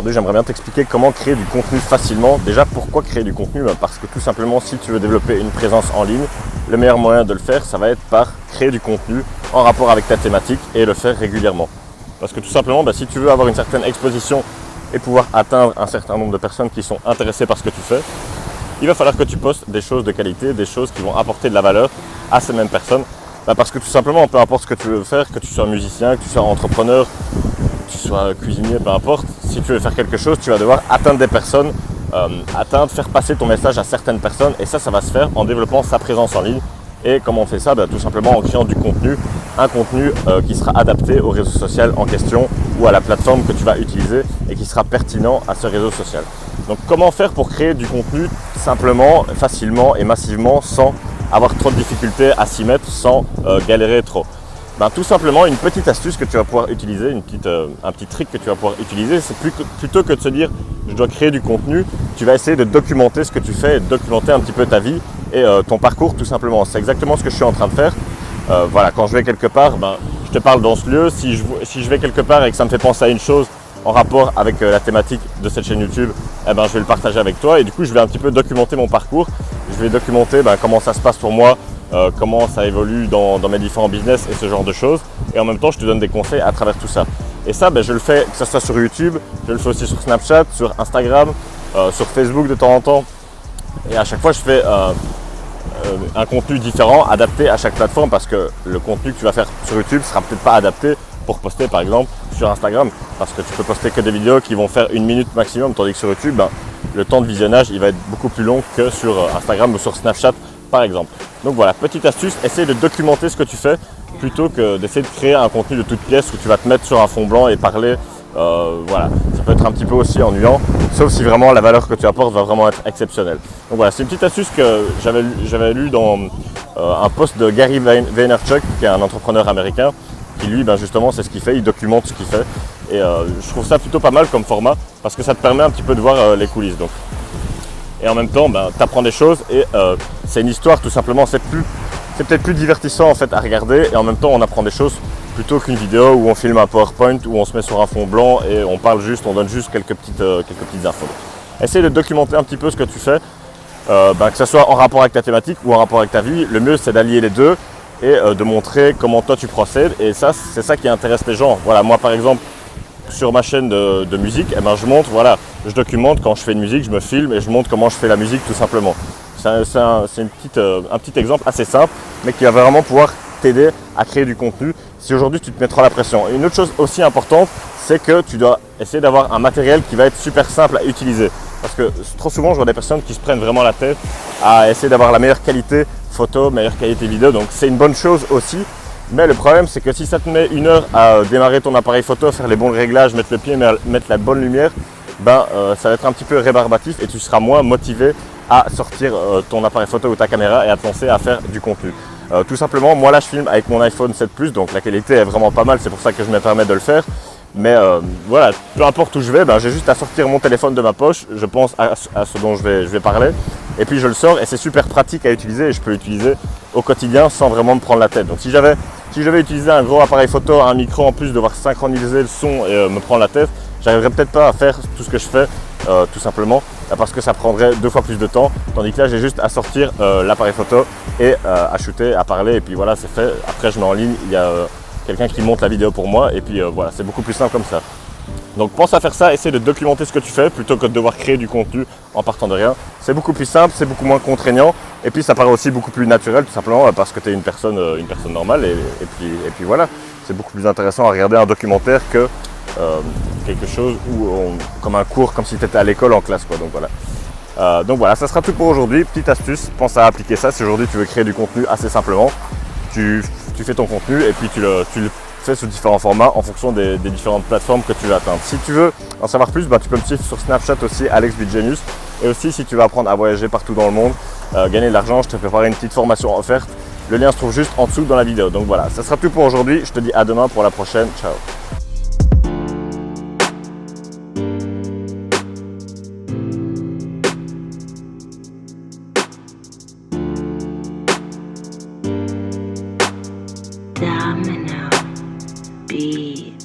Aujourd'hui, j'aimerais bien t'expliquer comment créer du contenu facilement. Déjà, pourquoi créer du contenu? Parce que tout simplement, si tu veux développer une présence en ligne, le meilleur moyen de le faire, ça va être par créer du contenu en rapport avec ta thématique et le faire régulièrement. Parce que tout simplement, si tu veux avoir une certaine exposition et pouvoir atteindre un certain nombre de personnes qui sont intéressées par ce que tu fais, il va falloir que tu postes des choses de qualité, des choses qui vont apporter de la valeur à ces mêmes personnes. Parce que tout simplement, peu importe ce que tu veux faire, que tu sois musicien, que tu sois entrepreneur, que tu sois cuisinier, peu importe, si tu veux faire quelque chose, tu vas devoir atteindre des personnes, faire passer ton message à certaines personnes, et ça va se faire en développant sa présence en ligne. Et comment on fait ça? Tout simplement en créant du contenu, un contenu qui sera adapté au réseau social en question ou à la plateforme que tu vas utiliser et qui sera pertinent à ce réseau social. Donc comment faire pour créer du contenu simplement, facilement et massivement sans avoir trop de difficultés à s'y mettre, sans galérer trop? Tout simplement, une petite astuce que tu vas pouvoir utiliser, un petit trick que tu vas pouvoir utiliser, c'est plutôt que de se dire je dois créer du contenu, tu vas essayer de documenter ce que tu fais, de documenter un petit peu ta vie et ton parcours tout simplement. C'est exactement ce que je suis en train de faire. Quand je vais quelque part, je te parle dans ce lieu. Si je vais quelque part et que ça me fait penser à une chose en rapport avec la thématique de cette chaîne YouTube, je vais le partager avec toi et du coup je vais un petit peu documenter mon parcours. Je vais documenter comment ça se passe pour moi, comment ça évolue dans mes différents business et ce genre de choses. Et en même temps, je te donne des conseils à travers tout ça. Et ça, je le fais que ce soit sur YouTube, je le fais aussi sur Snapchat, sur Instagram, sur Facebook de temps en temps. Et à chaque fois, je fais un contenu différent, adapté à chaque plateforme parce que le contenu que tu vas faire sur YouTube ne sera peut-être pas adapté pour poster par exemple sur Instagram parce que tu peux poster que des vidéos qui vont faire 1 minute maximum, tandis que sur YouTube, le temps de visionnage il va être beaucoup plus long que sur Instagram ou sur Snapchat par exemple. Donc voilà, petite astuce, essaye de documenter ce que tu fais plutôt que d'essayer de créer un contenu de toute pièce où tu vas te mettre sur un fond blanc et parler. Ça peut être un petit peu aussi ennuyant, sauf si vraiment la valeur que tu apportes va vraiment être exceptionnelle. Donc voilà, c'est une petite astuce que j'avais lu dans un post de Gary Vaynerchuk, qui est un entrepreneur américain, qui lui, justement, c'est ce qu'il fait, il documente ce qu'il fait. Et je trouve ça plutôt pas mal comme format, parce que ça te permet un petit peu de voir les coulisses. Donc. Et en même temps, tu apprends des choses et c'est une histoire tout simplement, c'est peut-être plus divertissant en fait à regarder et en même temps on apprend des choses plutôt qu'une vidéo où on filme un PowerPoint, où on se met sur un fond blanc et on donne juste quelques petites infos. Essaye de documenter un petit peu ce que tu fais, que ce soit en rapport avec ta thématique ou en rapport avec ta vie. Le mieux c'est d'allier les deux et de montrer comment toi tu procèdes et ça c'est ça qui intéresse les gens. Voilà, moi par exemple sur ma chaîne de musique, je documente quand je fais une musique, je me filme et je montre comment je fais la musique tout simplement. C'est un petit exemple assez simple mais qui va vraiment pouvoir t'aider à créer du contenu si aujourd'hui tu te mets trop la pression. Et une autre chose aussi importante, c'est que tu dois essayer d'avoir un matériel qui va être super simple à utiliser. Parce que trop souvent, je vois des personnes qui se prennent vraiment la tête à essayer d'avoir la meilleure qualité photo, meilleure qualité vidéo. Donc c'est une bonne chose aussi. Mais le problème, c'est que si ça te met 1 heure à démarrer ton appareil photo, faire les bons réglages, mettre le pied, mettre la bonne lumière, ça va être un petit peu rébarbatif et tu seras moins motivé à sortir ton appareil photo ou ta caméra et à te lancer à faire du contenu. Tout simplement, moi là je filme avec mon iPhone 7 Plus, donc la qualité est vraiment pas mal, c'est pour ça que je me permets de le faire. Mais peu importe où je vais, j'ai juste à sortir mon téléphone de ma poche, je pense à ce dont je vais parler, et puis je le sors et c'est super pratique à utiliser et je peux l'utiliser au quotidien sans vraiment me prendre la tête. Donc si j'avais utilisé un gros appareil photo, un micro en plus, devoir synchroniser le son et me prendre la tête, j'arriverais peut-être pas à faire tout ce que je fais tout simplement parce que ça prendrait 2 fois plus de temps, tandis que là j'ai juste à sortir l'appareil photo et à shooter, à parler et puis voilà c'est fait. Après je mets en ligne, il y a quelqu'un qui monte la vidéo pour moi et puis c'est beaucoup plus simple comme ça. Donc pense à faire ça, essaie de documenter ce que tu fais plutôt que de devoir créer du contenu en partant de rien. C'est beaucoup plus simple, c'est beaucoup moins contraignant et puis ça paraît aussi beaucoup plus naturel tout simplement parce que tu es une personne normale et puis voilà. C'est beaucoup plus intéressant à regarder un documentaire que quelque chose comme un cours, comme si tu étais à l'école en classe quoi. Donc voilà, ça sera tout pour aujourd'hui. Petite astuce, pense à appliquer ça si aujourd'hui tu veux créer du contenu assez simplement. Tu fais ton contenu et puis tu le fais sous différents formats en fonction des différentes plateformes que tu veux atteindre. Si tu veux en savoir plus, tu peux me suivre sur Snapchat aussi, Alex Bigenius. Et aussi si tu veux apprendre à voyager partout dans le monde, gagner de l'argent, je t'ai préparé une petite formation offerte. Le lien se trouve juste en dessous dans la vidéo. Donc voilà, ça sera tout pour aujourd'hui. Je te dis à demain pour la prochaine. Ciao. Domino beat.